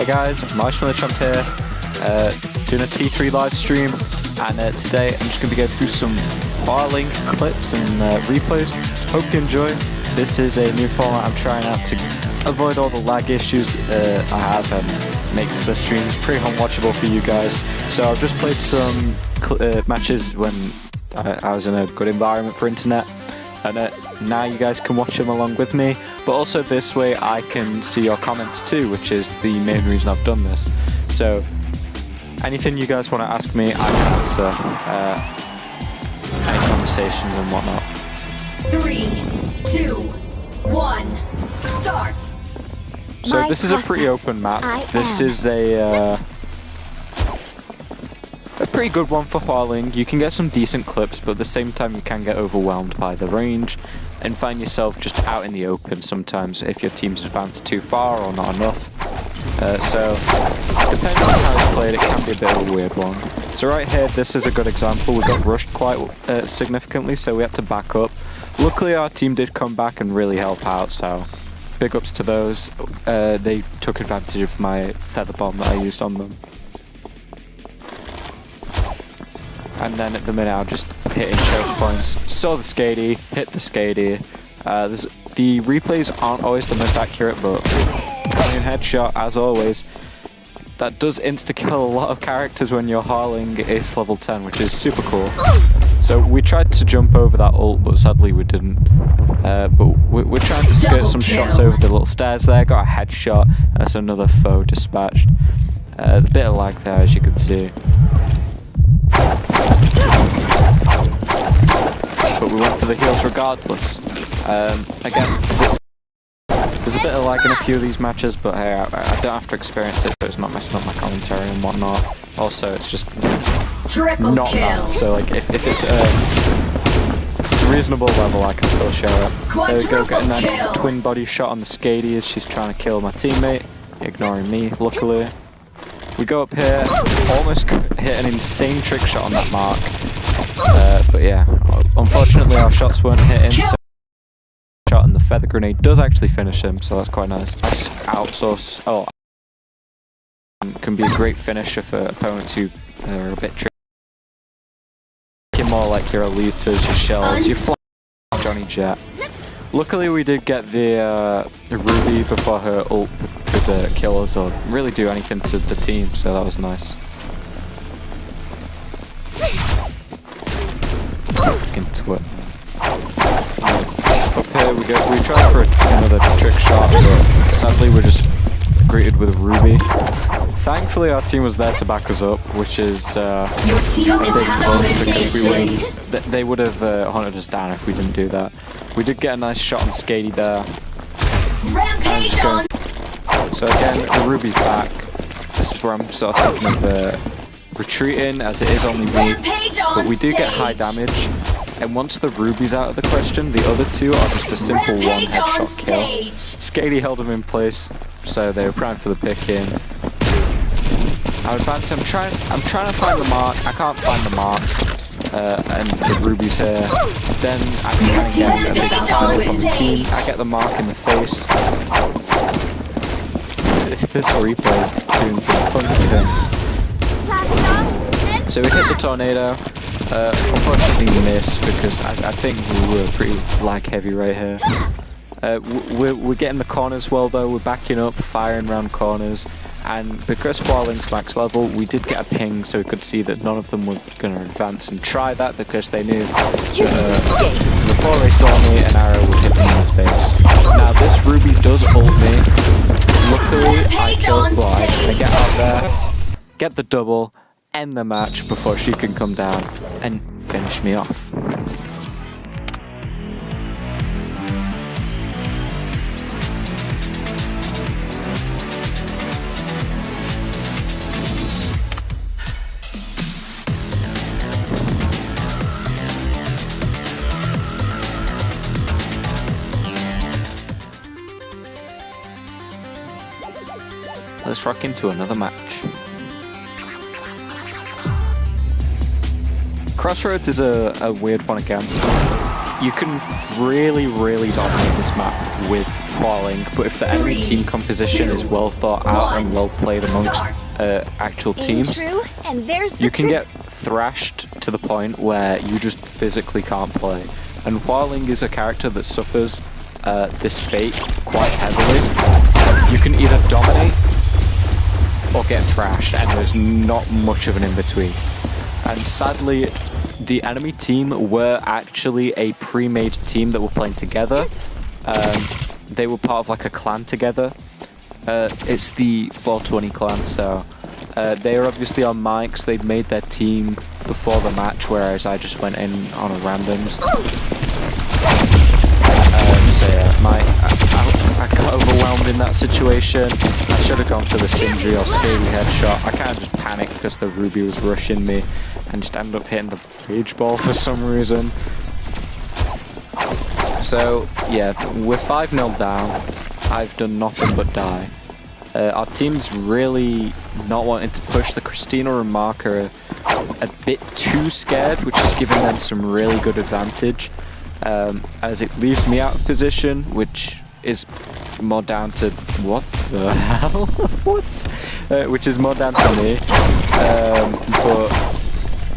Hey guys, Marshmallow Chomp here, doing a T3 live stream, and today I'm just going to be going through some Hua Ling clips and replays. Hope you enjoy. This is a new format I'm trying out to avoid all the lag issues I have and makes the streams pretty unwatchable for you guys. So I've just played some matches when I was in a good environment for internet, and now you guys can watch them along with me, but also this way I can see your comments too, which is the main reason I've done this. So anything you guys want to ask me, I can answer, any conversations and whatnot. 3, 2, 1, start! So this is a pretty open map. This is a pretty good one for Hua Ling. You can get some decent clips, but at the same time you can get overwhelmed by the range and find yourself just out in the open sometimes if your team's advanced too far or not enough. So depending on how you play it, it can be a bit of a weird one. So right here, this is a good example. We got rushed quite significantly, so we had to back up. Luckily our team did come back and really help out, so big ups to those. They took advantage of my feather bomb that I used on them. And then at the minute I'm just hitting choke points. Saw the Skady, hit the Skady. The replays aren't always the most accurate, but clean headshot as always. That does insta-kill a lot of characters when your Hua Ling is level 10, which is super cool. So we tried to jump over that ult, but sadly we didn't. But we're trying to skirt some shots over the little stairs there. Got a headshot. That's another foe dispatched. A bit of lag there, as you can see. But we went for the heals regardless. Again, there's a bit of lag in a few of these matches, but hey, I don't have to experience it, so it's not messing up my commentary and whatnot. Also, it's just not that. So like, if it's a reasonable level, I can still show it. There we go, get a nice twin body shot on the Skady as she's trying to kill my teammate, ignoring me, luckily. We go up here, almost hit an insane trick shot on that mark. But yeah, unfortunately our shots weren't hitting, so shot and the feather grenade does actually finish him, so that's quite nice. Outsource, can be a great finisher for opponents who are a bit tricky. You're more like your elitas, your shells, your fly Johnny Jet. Luckily we did get the Ruby before her ult could kill us or really do anything to the team, so that was nice. Into it. Up here we go. We tried for another trick shot, but sadly we're just greeted with Ruby. Thankfully our team was there to back us up, which is a big plus because they would have hunted us down if we didn't do that. We did get a nice shot on Skady there. So again, the Ruby's back. This is where I'm sort of thinking of retreating, as it is only me, but we do get high damage. And once the Ruby's out of the question, the other two are just a simple one headshot kill. Skady held him in place, so they were primed for the pick in. I'm advancing. I'm trying to find the mark. I can't find the mark. And the Ruby's here. Then I can kind of get a big kill from the team. I get the mark in the face. This replay is doing some funky things. So we hit the tornado. Unfortunately we missed because I think we were pretty lag heavy right here. We're getting the corners well though, we're backing up, firing around corners, and because Hua Ling's max level, we did get a ping so we could see that none of them were going to advance and try that because they knew before they saw me an arrow would hit them in the face. Now this Ruby does ult me. Luckily I killed Blythe. I get out there, get the double, end the match before she can come down and finish me off. Let's rock into another match. Crossroads is a weird one again. you can really dominate this map with Hua Ling, but if the enemy team composition is well thought out and well played amongst actual teams, you can get thrashed to the point where you just physically can't play. And Hua Ling is a character that suffers this fate quite heavily. You can either dominate or get thrashed, and there's not much of an in-between. And sadly, the enemy team were actually a pre-made team that were playing together. They were part of like a clan together. It's the 420 clan, so they were obviously on mics. They'd made their team before the match, whereas I just went in on a randoms. So yeah, I got overwhelmed in that situation. I should have gone for the Sindri or Scaly headshot. I kind of just panicked because the Ruby was rushing me and just ended up hitting the rage ball for some reason. So yeah, we're 5-0 down. I've done nothing but die. Our team's really not wanting to push. The Christina and Mark are a bit too scared, which is giving them some really good advantage. As it leaves me out of position, which is more down to what the hell? What? Which is more down to me. But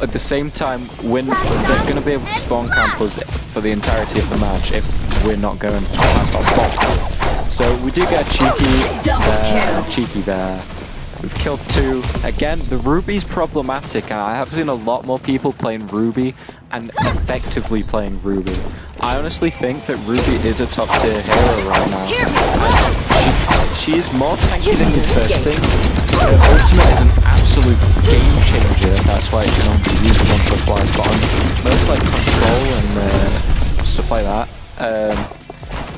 at the same time, they're going to be able to spawn camp us for the entirety of the match if we're not going past our spot. So we do get a cheeky there. We've killed 2. Again, the Ruby's problematic, and I have seen a lot more people playing Ruby and effectively playing Ruby. I honestly think that Ruby is a top tier hero right now. She is more tanky than you first think. Her ultimate is an absolute game changer. That's why it can only be used once or twice. But on most like control and stuff like that,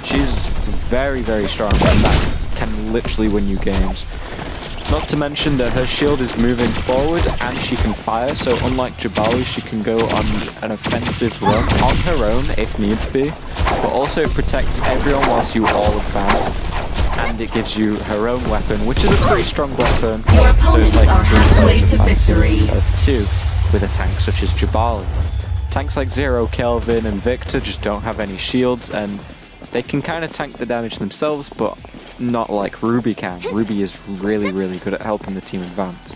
she's very strong, and that can literally win you games. Not to mention that her shield is moving forward and she can fire, so unlike Jabali, she can go on an offensive run on her own if needs be, but also it protects everyone whilst you all advance, and it gives you her own weapon, which is a pretty strong weapon, so it's like 3 points of fancy instead of 2 with a tank such as Jabali. Tanks like Zero, Kelvin and Victor just don't have any shields, and they can kind of tank the damage themselves, but not like Ruby can. Ruby is really good at helping the team advance.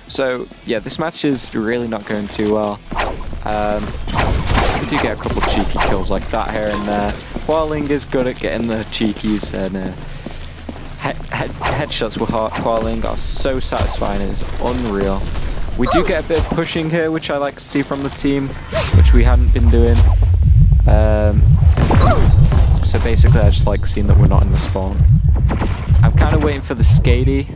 So yeah, this match is really not going too well. We do get a couple of cheeky kills like that here and there. Hua Ling is good at getting the cheekies, and headshots with Hua Ling are so satisfying, it's unreal. We do get a bit of pushing here, which I like to see from the team, which we hadn't been doing. So basically I just like seeing that we're not in the spawn. I'm kind of waiting for the Skady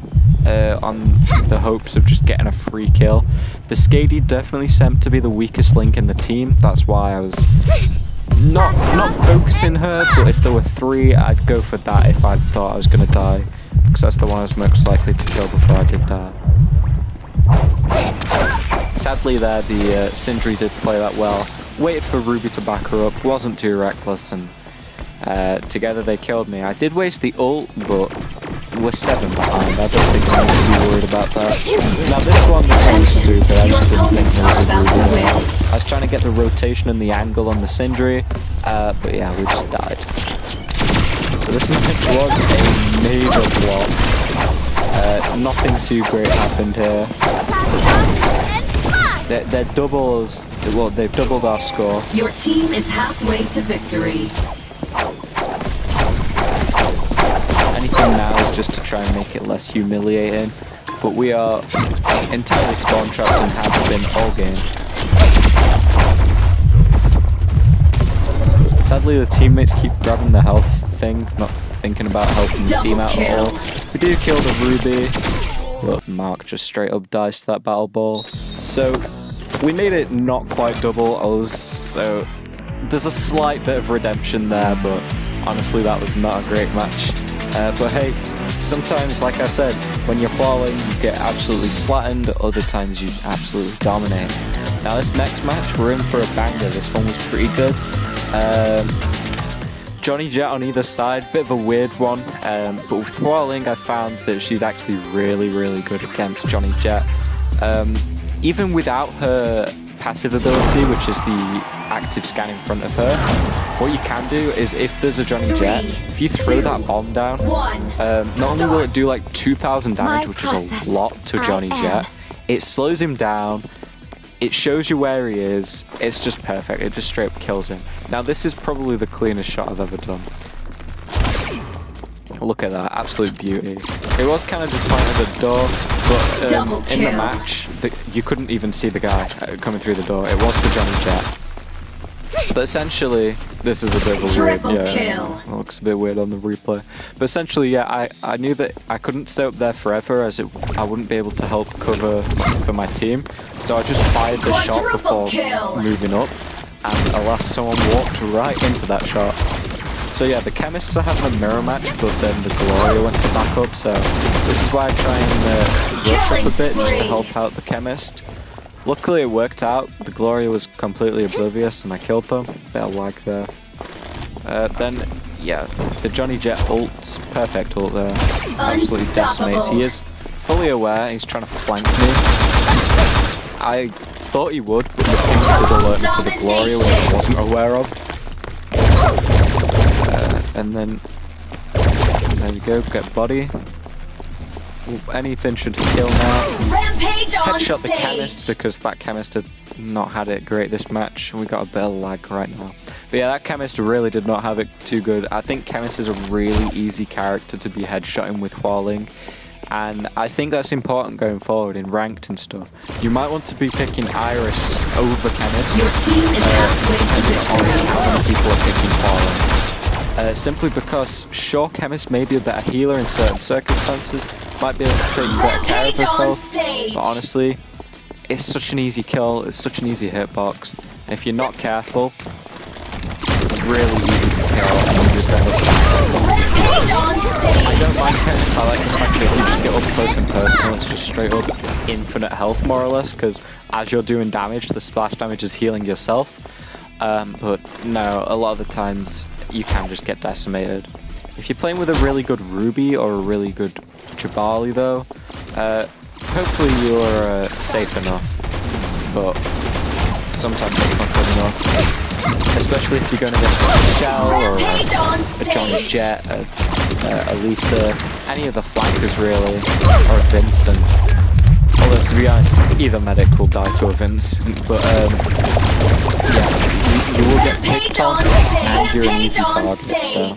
on the hopes of just getting a free kill. The Skady definitely seemed to be the weakest link in the team. That's why I was not focusing her, but if there were 3, I'd go for that if I thought I was going to die, because that's the one I was most likely to kill before I did die. Sadly there, the Sindri did play that well. Waited for Ruby to back her up, wasn't too reckless, and together they killed me. I did waste the ult, but we're 7 behind. I don't think I need to be worried about that. Now this one's stupid. I just didn't think there was a Ruby. I was trying to get the rotation and the angle on the Sindri, but yeah, we just died. So this match was a major flop. Nothing too great happened here. They're doubles. Well, they've doubled our score. Your team is halfway to victory. Anything now is just to try and make it less humiliating, but we are entirely spawn trapped and have been all game. Sadly, the teammates keep grabbing the health thing, not thinking about helping the team out at all. We do kill the Ruby, but Mark just straight up dies to that battle ball. So we made it not quite double O's, so there's a slight bit of redemption there, but honestly that was not a great match. But hey, sometimes, like I said, when you're falling, you get absolutely flattened, other times you absolutely dominate. Now this next match, we're in for a banger. This one was pretty good. Johnny Jet on either side, bit of a weird one, but with Hua Ling I found that she's actually really good against Johnny Jet. Even without her passive ability, which is the active scan in front of her, what you can do is if there's a Johnny Jet, if you throw that bomb down, not only will it do like 2,000 damage, which is a lot to Johnny Jet, it slows him down, it shows you where he is, it's just perfect, it just straight up kills him. Now this is probably the cleanest shot I've ever done. Look at that, absolute beauty. It was kind of just pointing at the door, but in the match, you couldn't even see the guy coming through the door. It was the Johnny Jet. But essentially, this is a bit of a weird, it looks a bit weird on the replay. But essentially, yeah, I knew that I couldn't stay up there forever, as I wouldn't be able to help cover for my team. So I just fired the shot before moving up, and alas, someone walked right into that shot. So yeah, the chemists are having a mirror match, but then the Gloria went to back up, so this is why I try and rush up a bit just to help out the chemist. Luckily it worked out, the Gloria was completely oblivious and I killed them, bit of lag there. Then, yeah, the Johnny Jet ult, perfect ult there, absolutely decimates. He is fully aware, he's trying to flank me. I thought he would, but the pings did alert me to the Gloria, which I wasn't aware of. And then, there we go, get body. Ooh, anything should kill now. Headshot the chemist, because that chemist had not had it great this match. We got a bit of lag right now. But yeah, that chemist really did not have it too good. I think chemist is a really easy character to be headshotting with Hua Ling. And I think that's important going forward in ranked and stuff. You might want to be picking Iris over chemist. Your team is halfway to victory. How many people are picking Hua Ling? Simply because, sure, chemist may be a better healer in certain circumstances, might be able to take better care of herself, but honestly, it's such an easy kill, it's such an easy hitbox, and if you're not careful, it's really easy to kill, and you just end up I don't like chemist, I like the fact that if you just get up close and personal, it's just straight up infinite health more or less, because as you're doing damage, the splash damage is healing yourself. But no, a lot of the times you can just get decimated. If you're playing with a really good Ruby or a really good Jabali though, hopefully you're safe enough, but sometimes that's not good enough. Especially if you're going against a Shell or a Johnny Jet, a Lita, any of the flankers really, or a Vincent. Although to be honest, either medic will die to a Vincent, but yeah. You will get picked on, and you're an easy target, so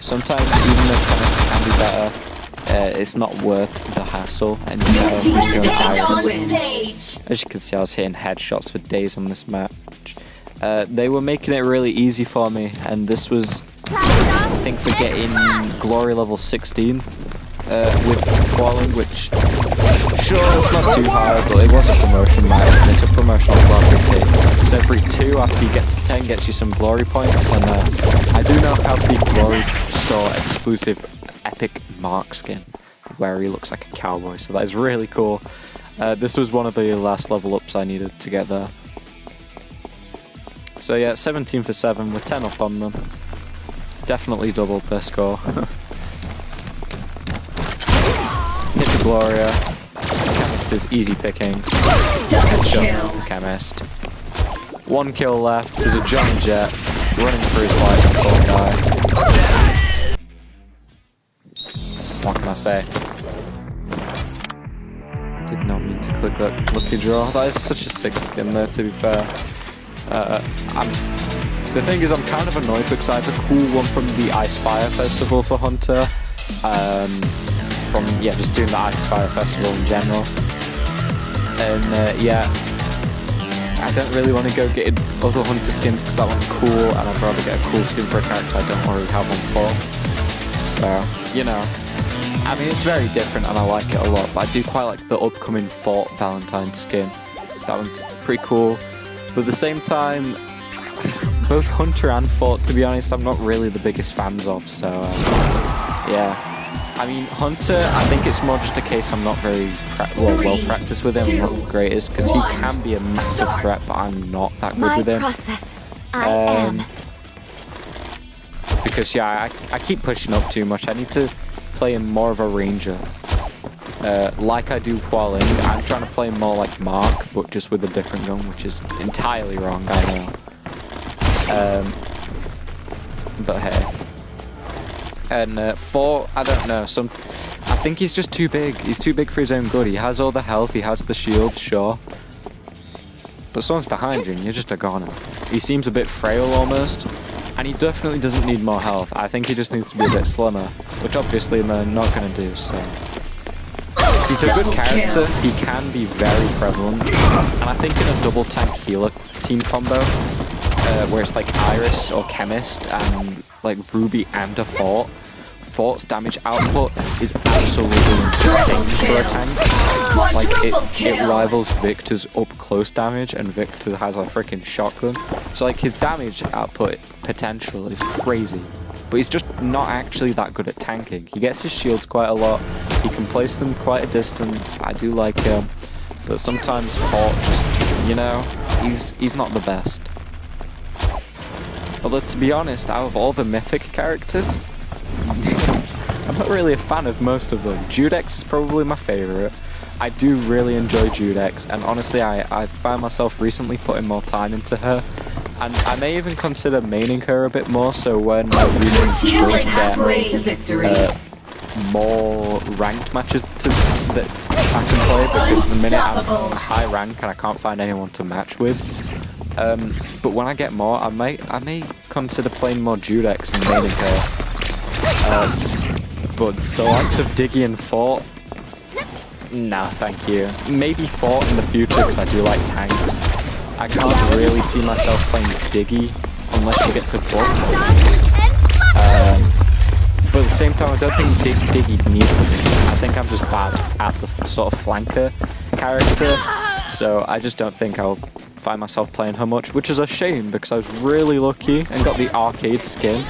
sometimes even though chemist can be better, it's not worth the hassle, and you know, just go Iris. As you can see, I was hitting headshots for days on this match. They were making it really easy for me, and this was, I think, for getting glory level 16 with Hua Ling, which, sure, it's not too high, but it was a promotion match, and it's a promotion I'll gladly take. Because every 2 after you get to 10 gets you some glory points, and I do now have the Glory Store exclusive epic Mark skin, where he looks like a cowboy, so that is really cool. This was one of the last level ups I needed to get there. So yeah, 17 for 7, we're 10 up on them. Definitely doubled their score. Hit the Gloria. Chemist is easy pickings. Headshot Chemist. 1 kill left. There's a Johnny Jet running for his life. Poor guy. What can I say? Did not mean to click that lucky draw. That is such a sick skin there, to be fair. The thing is, I'm kind of annoyed because I have a cool one from the Ice Fire Festival for Hunter. From just doing the Ice Fire Festival in general, and yeah, I don't really want to go get other Hunter skins because that one's cool, and I'd rather get a cool skin for a character I don't already have one for. So, you know, I mean, it's very different and I like it a lot, but I do quite like the upcoming Fort Valentine skin. That one's pretty cool, but at the same time, both Hunter and Fort, to be honest, I'm not really the biggest fans of, so yeah. I mean, Hunter, I think it's more just a case I'm not very well practiced with him. I'm not the greatest, because he can be a massive threat, but I'm not that good with him. I am. Because, yeah, I keep pushing up too much. I need to play him more of a ranger. like I do Hua Ling, I'm trying to play more like Mark, but just with a different gun, which is entirely wrong, I know. But hey. And Fort, I don't know, I think he's just too big. He's too big for his own good. He has all the health, he has the shield, sure. But someone's behind you and you're just a goner. He seems a bit frail almost. And he definitely doesn't need more health. I think he just needs to be a bit slimmer. Which obviously they're not going to do, so... He's a good character. He can be very prevalent. And I think in a double tank healer team combo, where it's like Iris or Chemist and like Ruby and a Fort, Fort's damage output is absolutely insane for a tank. Like it rivals Victor's up close damage, and Victor has a freaking shotgun. So like his damage output potential is crazy, but he's just not actually that good at tanking. He gets his shields quite a lot. He can place them quite a distance. I do like him, but sometimes Fort just, you know, he's not the best. Although to be honest, out of all the mythic characters, I'm not really a fan of most of them. Judex is probably my favourite. I do really enjoy Judex, and honestly I found myself recently putting more time into her. And I may even consider maining her a bit more, so when my regions does get more ranked matches that I can play, because at the minute I'm a high rank and I can't find anyone to match with. But when I get more, I may consider playing more Judex and maining her. But the likes of Diggy and Fort, no thank you. Maybe Fort in the future because I do like tanks. I can't really see myself playing Diggy unless she gets a buff. But at the same time, I don't think Diggy needs a buff. I think I'm just bad at the sort of flanker character, so I just don't think I'll find myself playing her much, which is a shame because I was really lucky and got the arcade skin,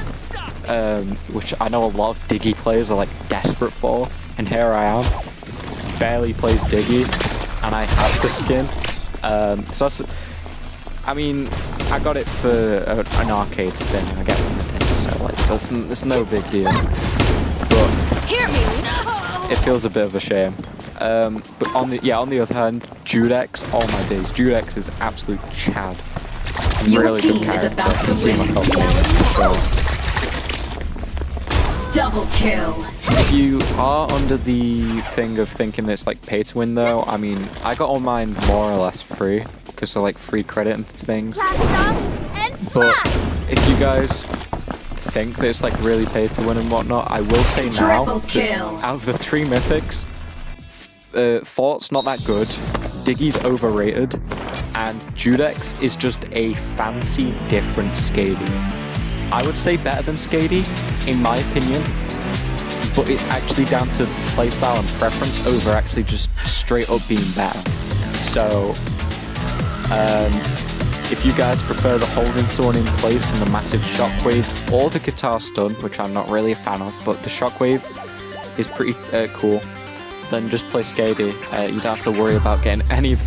which I know a lot of Diggy players are like desperate for, and here I am, barely plays Diggy, and I have the skin. So that's, I mean, I got it for an arcade spin, and I get one a day, so like, it's no big deal. But it feels a bit of a shame. But on the other hand, Judex, oh my days, Judex is absolute chad. Really good character. I can see myself playing it for sure. Double kill. If you are under the thing of thinking that it's like pay to win though, I mean, I got all mine more or less free, because they're like free credit and things. But if you guys think that it's like really pay to win and whatnot, I will say now that out of the 3 mythics, Fort's not that good, Diggy's overrated, and Judex is just a fancy different Skady. I would say better than Skady, in my opinion, but it's actually down to playstyle and preference over actually just straight up being better. So, if you guys prefer the holding someone in place and the massive shockwave, or the guitar stun, which I'm not really a fan of, but the shockwave is pretty cool, then just play Skady. You don't have to worry about getting any of